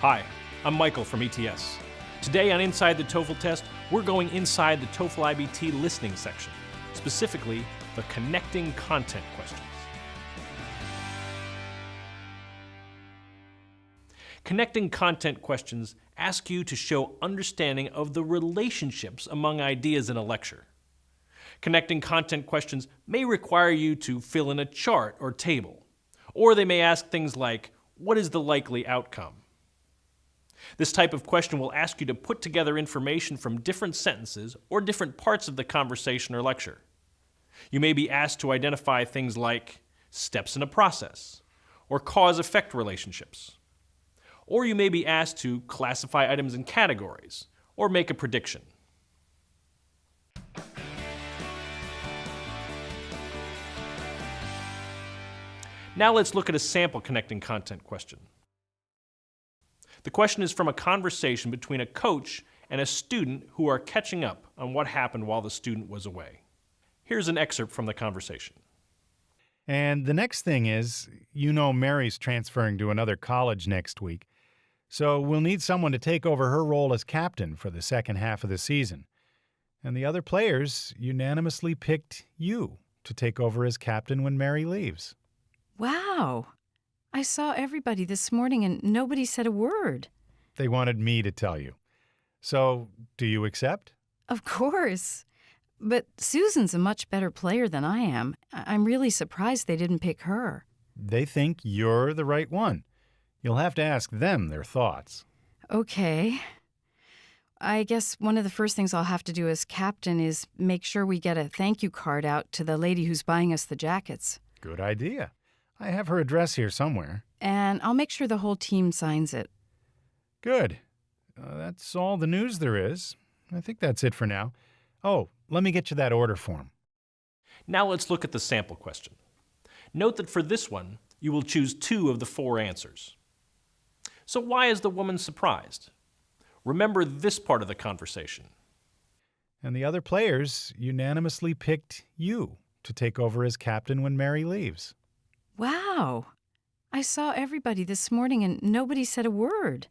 Hi, I'm Michael from ETS. Today on Inside the TOEFL Test, we're going inside the TOEFL iBT listening section, specifically the connecting content questions. Connecting content questions ask you to show understanding of the relationships among ideas in a lecture. Connecting content questions may require you to fill in a chart or table, or they may ask things like, what is the likely outcome? This type of question will ask you to put together information from different sentences or different parts of the conversation or lecture. You may be asked to identify things like steps in a process, or cause-effect relationships. Or you may be asked to classify items in categories, or make a prediction. Now let's look at a sample connecting content question. The question is from a conversation between a coach and a student who are catching up on what happened while the student was away. Here's an excerpt from the conversation. And the next thing is, you know Mary's transferring to another college next week, so we'll need someone to take over her role as captain for the second half of the season. And the other players unanimously picked you to take over as captain when Mary leaves. Wow. I saw everybody this morning and nobody said a word. They wanted me to tell you. So, do you accept? Of course. But Susan's a much better player than I am. I'm really surprised they didn't pick her. They think you're the right one. You'll have to ask them their thoughts. Okay. I guess one of the first things I'll have to do as captain is make sure we get a thank you card out to the lady who's buying us the jackets. Good idea. I have her address here somewhere. And I'll make sure the whole team signs it. Good. That's all the news there is. I think that's it for now. Oh, let me get you that order form. Now let's look at the sample question. Note that for this one, you will choose 2 of the 4 answers. So why is the woman surprised? Remember this part of the conversation. And the other players unanimously picked you to take over as captain when Mary leaves. Wow. I saw everybody this morning and nobody said a word.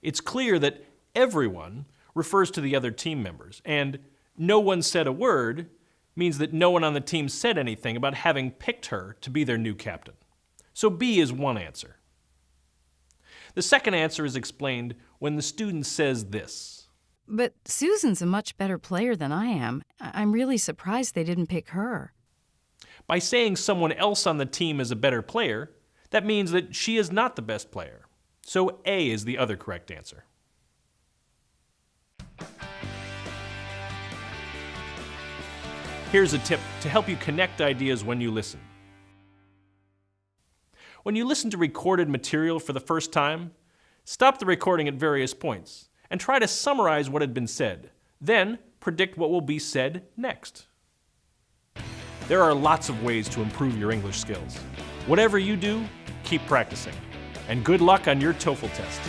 It's clear that everyone refers to the other team members, and no one said a word means that no one on the team said anything about having picked her to be their new captain. So B is one answer. The second answer is explained when the student says this. But Susan's a much better player than I am. I'm really surprised they didn't pick her. By saying someone else on the team is a better player, that means that she is not the best player. So A is the other correct answer. Here's a tip to help you connect ideas when you listen. When you listen to recorded material for the first time, stop the recording at various points and try to summarize what had been said. Then predict what will be said next. There are lots of ways to improve your English skills. Whatever you do, keep practicing. And good luck on your TOEFL test.